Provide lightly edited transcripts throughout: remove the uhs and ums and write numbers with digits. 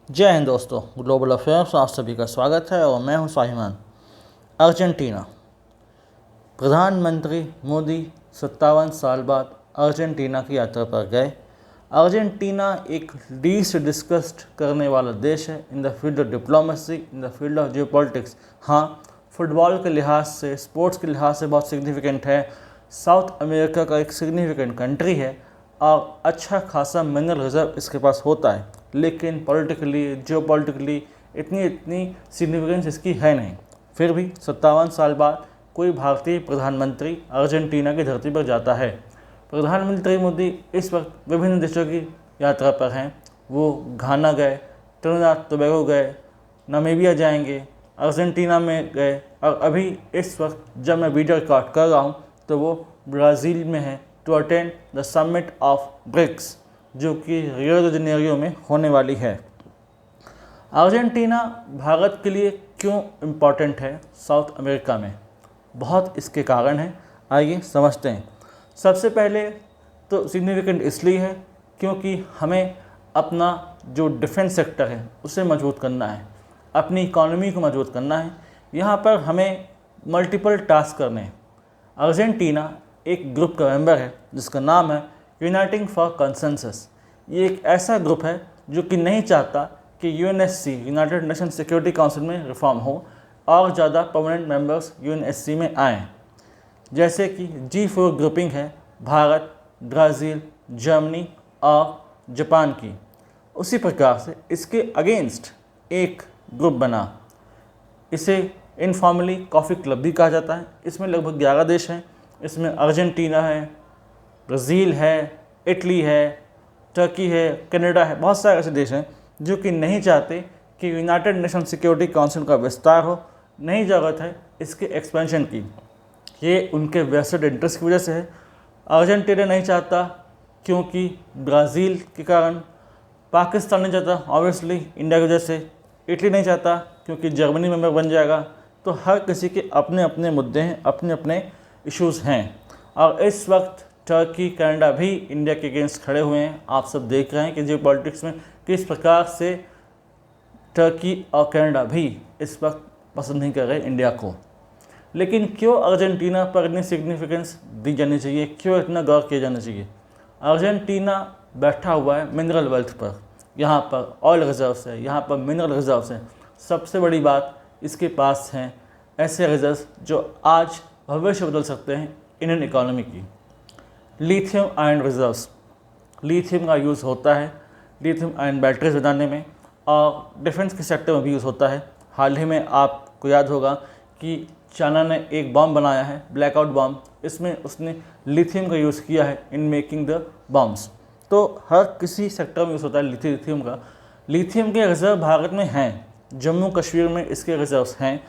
जय हिंद दोस्तों, global affairs में आप सभी का स्वागत है और मैं हूं साहिमान। अर्जेंटीना। प्रधानमंत्री मोदी 57 साल बाद अर्जेंटीना की यात्रा पर गए। अर्जेंटीना एक लीस्ट डिस्कस्ड करने वाला देश है in the field of diplomacy, in the field of geopolitics. हाँ, फुटबॉल के लिहाज से, स्पोर्ट्स के लिहाज से बहुत सिग्निफिकेंट है। साउथ अमेरिका का एक सिग्निफिकेंट कंट्री है और अच्छा खासा मिनरल रिजर्व इसके पास होता है, लेकिन पॉलिटिकली, जियोपॉलिटिकली इतनी सिग्निफिकेंस इसकी है नहीं। फिर भी 57 साल बाद कोई भारतीय प्रधानमंत्री अर्जेंटीना की धरती पर जाता है। प्रधानमंत्री मोदी इस वक्त विभिन्न देशों की यात्रा पर हैं। वो घाना गए, त्रिनिदाद टोबैगो गए, नामीबिया जाएंगे, अर्जेंटीना में गए और अभी इस वक्त जब मैं वीडियो रिकॉर्ड कर रहा हूँ तो वो ब्राज़ील में है to attend the summit of BRICS, जो कि रियो डी जेनेरियो में होने वाली है। अर्जेंटीना भारत के लिए क्यों इम्पॉर्टेंट है साउथ अमेरिका में? बहुत इसके कारण हैं, आइए समझते हैं। सबसे पहले तो सिग्निफिकेंट इसलिए है क्योंकि हमें अपना जो डिफेंस सेक्टर है उसे मजबूत करना है, अपनी इकोनॉमी को मजबूत करना है। यहाँ पर हमें मल्टीपल टास्क करने हैं। अर्जेंटीना एक ग्रुप का मेंबर है जिसका नाम है यूनाइटिंग फॉर कंसेंसस। ये एक ऐसा ग्रुप है जो कि नहीं चाहता कि UNSC, United nation security council में रिफॉर्म हो और ज़्यादा परमानेंट मेंबर्स यूएनएससी में आएँ। जैसे कि G4 ग्रुपिंग है भारत, ब्राज़ील, जर्मनी और जापान की, उसी प्रकार से इसके अगेंस्ट एक ग्रुप बना। इसे इनफॉर्मली कॉफ़ी क्लब भी कहा जाता है। इसमें लगभग 11 देश हैं। इसमें अर्जेंटीना है, ब्राज़ील है, इटली है, टर्की है, कनाडा है। बहुत सारे ऐसे देश हैं जो कि नहीं चाहते कि यूनाइटेड नेशन सिक्योरिटी काउंसिल का विस्तार हो, नहीं ज़रूरत है इसके एक्सपेंशन की। ये उनके वेस्टेड इंटरेस्ट की वजह से है। अर्जेंटीना नहीं चाहता क्योंकि ब्राज़ील के कारण, पाकिस्तान नहीं चाहता ऑब्वियसली इंडिया की वजह से, इटली नहीं चाहता क्योंकि जर्मनी मेंबर बन जाएगा। तो हर किसी के अपने अपने मुद्दे हैं, अपने अपने इश्यूज़ हैं। और इस वक्त टर्की, कनाडा भी इंडिया के अगेंस्ट खड़े हुए हैं। आप सब देख रहे हैं कि जियो पॉलिटिक्स में किस प्रकार से टर्की और कनाडा भी इस वक्त पसंद नहीं कर रहे इंडिया को। लेकिन क्यों अर्जेंटीना पर इतनी सिग्निफिकेंस दी जानी चाहिए, क्यों इतना गौर किया जाना चाहिए? अर्जेंटीना बैठा हुआ है मिनरल वेल्थ पर। यहाँ पर ऑयल रिजर्व्स है, यहाँ पर मिनरल रिजर्व्स हैं। सबसे बड़ी बात, इसके पास हैं ऐसे रिजर्व्स जो आज भविष्य बदल सकते हैं इंडियन इकोनॉमी की। लिथियम आयन रिजर्व्स, लिथियम का यूज़ होता है लिथियम आयन बैटरीज बनाने में और डिफेंस के सेक्टर में भी यूज़ होता है। हाल ही में आपको याद होगा कि चाइना ने एक बॉम्ब बनाया है, ब्लैकआउट बॉम्ब। इसमें उसने लिथियम का यूज़ किया है इन मेकिंग द बॉम्ब्स। तो हर किसी सेक्टर में यूज़ होता है लिथियम का। लिथियम के रिजर्व भारत में हैं, जम्मू कश्मीर में इसके रिजर्व्स हैं।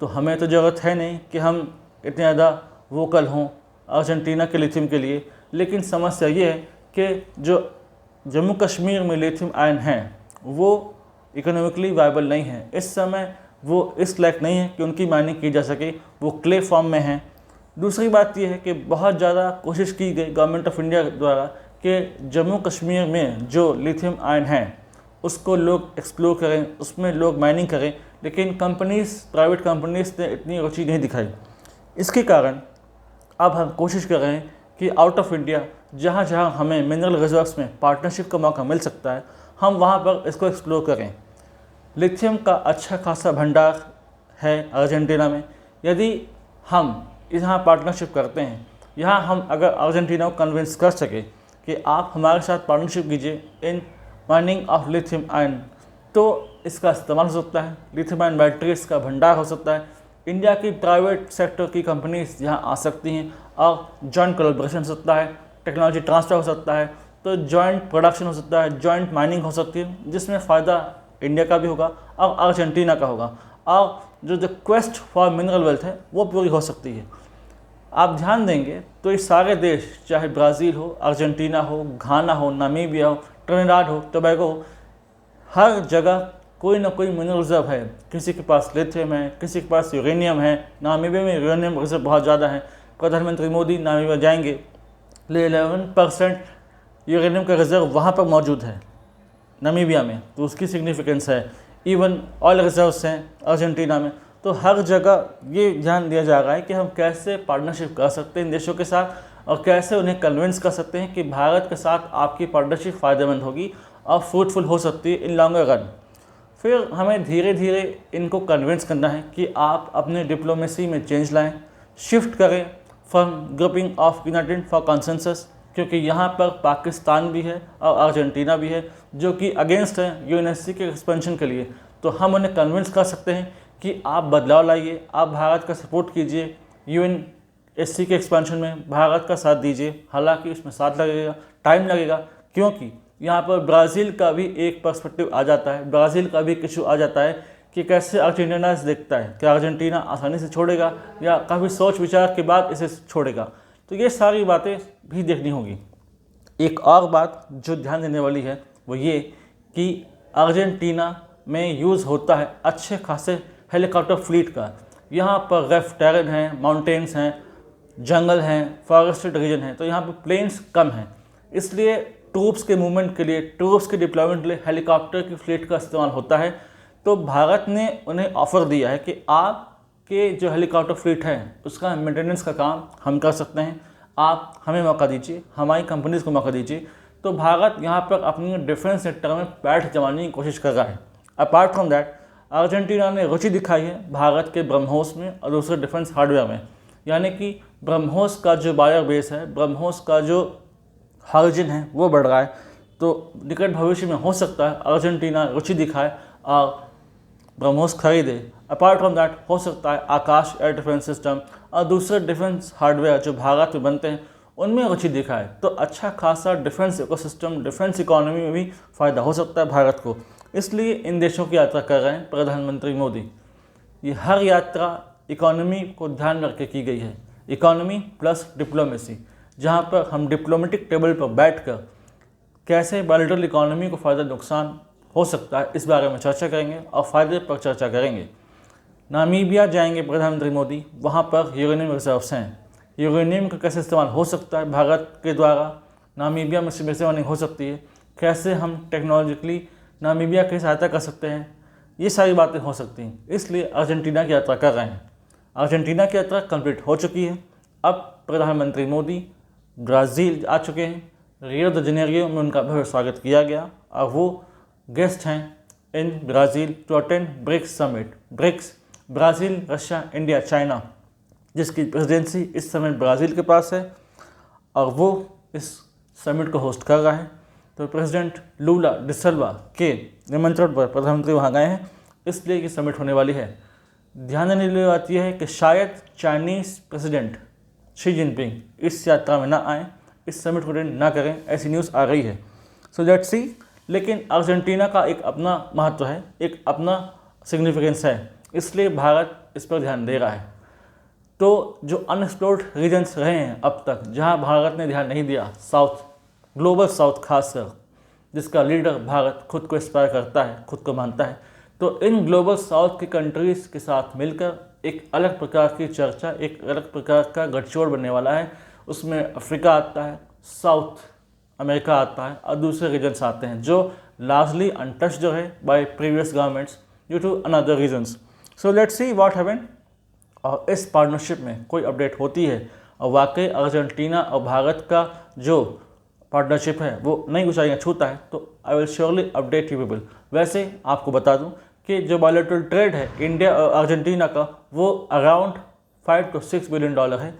तो हमें तो ज़रूरत है नहीं कि हम इतने ज़्यादा वोकल हों अर्जेंटीना के लिथियम के लिए। लेकिन समस्या ये है कि जो जम्मू कश्मीर में लिथियम आयन हैं वो इकोनॉमिकली वायबल नहीं है। इस समय वो इस लायक नहीं है कि उनकी माइनिंग की जा सके, वो क्ले फॉर्म में हैं। दूसरी बात यह है कि बहुत ज़्यादा कोशिश की गई गवर्नमेंट ऑफ इंडिया द्वारा कि जम्मू कश्मीर में जो लिथियम आयन हैं उसको लोग एक्सप्लोर करें, उसमें लोग माइनिंग करें, लेकिन कंपनीज़, प्राइवेट कंपनीज़ ने इतनी रुचि नहीं दिखाई। इसके कारण अब हम कोशिश कर रहे हैं कि आउट ऑफ इंडिया जहाँ जहाँ हमें मिनरल रिजर्व्स में पार्टनरशिप का मौका मिल सकता है, हम वहाँ पर इसको एक्सप्लोर करें। लिथियम का अच्छा खासा भंडार है अर्जेंटीना में। यदि हम यहाँ पार्टनरशिप करते हैं, यहाँ हम अगर अर्जेंटीना को कन्विंस कर सके कि आप हमारे साथ पार्टनरशिप कीजिए in mining of lithium ion, तो इसका इस्तेमाल हो सकता है, लिथियम आयन बैटरीज का भंडार हो सकता है। इंडिया की प्राइवेट सेक्टर की कंपनीज यहाँ आ सकती हैं और जॉइंट कोलैबोरेशन हो सकता है, टेक्नोलॉजी ट्रांसफ़र हो सकता है, तो जॉइंट प्रोडक्शन हो सकता है, जॉइंट माइनिंग हो सकती है, जिसमें फ़ायदा इंडिया का भी होगा और अर्जेंटीना का होगा और जो क्वेस्ट फॉर मिनरल वेल्थ है वो पूरी हो सकती है। आप ध्यान देंगे तो ये सारे देश, चाहे ब्राज़ील हो, अर्जेंटीना हो, घाना हो, नामीबिया हो, ट्रिनिडाद हो, टोबैगो हो, हर जगह कोई ना कोई मिनरल रिजर्व है। किसी के पास लिथियम है, किसी के पास यूरेनियम है। नामीबिया में यूरेनियम रिजर्व बहुत ज़्यादा है। प्रधानमंत्री मोदी नामीबिया जाएंगे, 11% यूरेनियम का रिजर्व वहाँ पर मौजूद है। नामीबिया में तो उसकी सिग्निफिकेंस है, इवन ऑयल रिजर्व्स हैं अर्जेंटीना में। तो हर जगह ये ध्यान दिया जा रहा है कि हम कैसे पार्टनरशिप कर सकते हैं इन देशों के साथ और कैसे उन्हें कन्विंस कर सकते हैं कि भारत के साथ आपकी पार्टनरशिप फ़ायदेमंद होगी और फ्रूटफुल हो सकती है इन लॉन्गर रन। फिर हमें धीरे धीरे इनको कन्विंस करना है कि आप अपने डिप्लोमेसी में चेंज लाएं, शिफ्ट करें from grouping of United for consensus, क्योंकि यहाँ पर पाकिस्तान भी है और अर्जेंटीना भी है जो कि अगेंस्ट है यूएनएससी के एक्सपेंशन के लिए। तो हम उन्हें कन्विंस कर सकते हैं कि आप बदलाव लाइए, आप भारत का सपोर्ट कीजिए, यूएनएससी के एक्सपेंशन में भारत का साथ दीजिए। हालांकि इसमें साथ लगेगा, टाइम लगेगा, क्योंकि यहाँ पर ब्राज़ील का भी एक पर्सपेक्टिव आ जाता है, ब्राज़ील का भी एक इशू आ जाता है कि कैसे अर्जेंटीना देखता है, क्या अर्जेंटीना आसानी से छोड़ेगा या काफ़ी सोच विचार के बाद इसे छोड़ेगा। तो ये सारी बातें भी देखनी होगी। एक और बात जो ध्यान देने वाली है वो ये कि अर्जेंटीना में यूज़ होता है अच्छे खासे हेलीकॉप्टर फ्लीट का। यहाँ पर रफ टेरेन हैं, माउंटेन्स हैं, जंगल हैं, फॉरेस्टेड रीजन है, तो यहाँ पर प्लेन्स कम हैं, इसलिए ट्रूप्स के मूवमेंट के लिए, ट्रूप्स के डिप्लॉयमेंट के लिए हेलीकॉप्टर की फ्लीट का इस्तेमाल होता है। तो भारत ने उन्हें ऑफ़र दिया है कि आपके जो हेलीकॉप्टर फ्लीट है उसका मेंटेनेंस का काम हम कर सकते हैं, आप हमें मौका दीजिए, हमारी कंपनीज़ को मौका दीजिए। तो भारत यहाँ पर अपनी डिफेंस सेक्टर में पैठ जमाने की कोशिश कर रहा है। अपार्ट फ्रॉम दैट अर्जेंटीना ने रुचि दिखाई है भारत के ब्रह्मोस में और दूसरे डिफेंस हार्डवेयर में, यानी कि ब्रह्मोस का जो बायर बेस है, ब्रह्मोस का जो हार्जिन है वो बढ़ रहा है। तो निकट भविष्य में हो सकता है अर्जेंटीना रुचि दिखाए और ब्रह्मोस खरीदे। अपार्ट फ्रॉम दैट हो सकता है आकाश एयर डिफेंस सिस्टम और दूसरे डिफेंस हार्डवेयर जो भारत में बनते हैं उनमें रुचि दिखाए। तो अच्छा खासा डिफेंस इकोसिस्टम, डिफेंस इकोनॉमी में भी फ़ायदा हो सकता है भारत को। इसलिए इन देशों की यात्रा कर रहे हैं प्रधानमंत्री मोदी। ये हर यात्रा इकोनॉमी को ध्यान रख के की गई है, इकोनॉमी प्लस डिप्लोमेसी, जहाँ पर हम डिप्लोमेटिक टेबल पर बैठकर कैसे बायलैटरल इकोनॉमी को फ़ायदा नुकसान हो सकता है इस बारे में चर्चा करेंगे और फ़ायदे पर चर्चा करेंगे। नामीबिया जाएंगे प्रधानमंत्री मोदी, वहाँ पर यूरेनियम रिजर्व्स हैं, यूरेनियम का कैसे इस्तेमाल हो सकता है भारत के द्वारा, नामीबिया में मिसिंग हो सकती है, कैसे हम टेक्नोलॉजिकली नामीबिया की सहायता कर सकते हैं, ये सारी बातें हो सकती हैं। इसलिए अर्जेंटीना की यात्रा कर रहे हैं। अर्जेंटीना की यात्रा कंप्लीट हो चुकी है। अब प्रधानमंत्री मोदी ब्राज़ील आ चुके हैं, रियो द जेनेरियो में उनका भव्य स्वागत किया गया और वो गेस्ट हैं in Brazil to attend BRICS summit. BRICS Brazil, Russia, India, China, जिसकी प्रेसिडेंसी इस समय ब्राज़ील के पास है और वो इस समिट को होस्ट कर रहा है। तो प्रेसिडेंट लूला डिसल्वा के निमंत्रण पर प्रधानमंत्री वहाँ गए हैं, इसलिए कि समिट होने वाली है। ध्यान देने वाली बात यह है कि शायद चाइनीज़ प्रेसिडेंट शी जिनपिंग इस यात्रा में ना आएँ, इस समिट को अटेंड ना करें, ऐसी न्यूज़ आ रही है। सो लेट्स सी। लेकिन अर्जेंटीना का एक अपना महत्व है, एक अपना सिग्निफिकेंस है, इसलिए भारत इस पर ध्यान दे रहा है। तो जो अनएक्सप्लोर्ड रीजन्स रहे हैं अब तक, जहां भारत ने ध्यान नहीं दिया, साउथ, ग्लोबल साउथ खासकर, जिसका लीडर भारत खुद को एस्पायर करता है, खुद को मानता है, तो इन ग्लोबल साउथ की कंट्रीज़ के साथ मिलकर एक अलग प्रकार की चर्चा, एक अलग प्रकार का गठजोड़ बनने वाला है। उसमें अफ्रीका आता है, साउथ अमेरिका आता है और दूसरे रीजन्स आते हैं जो लार्जली अनटच्ड जो है by previous governments due to another reasons. So let's see what happen. और इस पार्टनरशिप में कोई अपडेट होती है और वाकई अर्जेंटीना और भारत का जो पार्टनरशिप है वो नई ऊंचाइयाँ छूता है तो I will surely update you people. वैसे आपको बता दूं कि जो बायलैटरल ट्रेड है इंडिया और अर्जेंटीना का वो अराउंड $5 to 6 बिलियन है,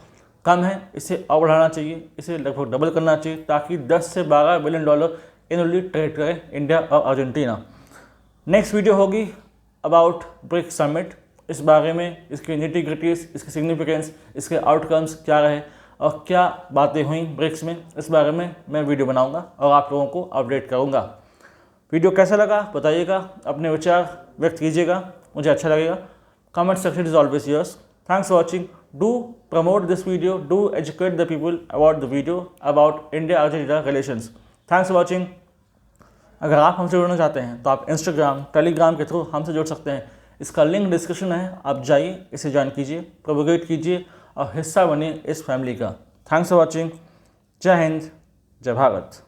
कम है, इसे और बढ़ाना चाहिए, इसे लगभग डबल करना चाहिए ताकि 10 से 12 बिलियन डॉलर एनुअली ट्रेड करें इंडिया और अर्जेंटीना। नेक्स्ट वीडियो होगी अबाउट ब्रिक्स समिट, इस बारे में इसकी निटी-ग्रिटीज़, इसकी सिग्निफिकेंस, इसके आउटकम्स क्या रहे और क्या बातें हुई ब्रिक्स में, इस बारे में मैं वीडियो बनाऊंगा और आप लोगों को अपडेट करूंगा। वीडियो कैसा लगा बताइएगा, अपने विचार व्यक्त कीजिएगा, मुझे अच्छा लगेगा। Comment section is always yours. Thanks for watching. Do promote this video, do educate the people about the video about India-Argentina relations. Thanks for watching. अगर आप हमसे जुड़ना चाहते हैं तो आप इंस्टाग्राम, टेलीग्राम के थ्रू हमसे जुड़ सकते हैं। इसका लिंक डिस्क्रिप्शन है, आप जाइए, इसे ज्वाइन कीजिए, प्रोपोगेट कीजिए और हिस्सा बनिए इस फैमिली का। Thanks for watching. जय हिंद, जय भारत।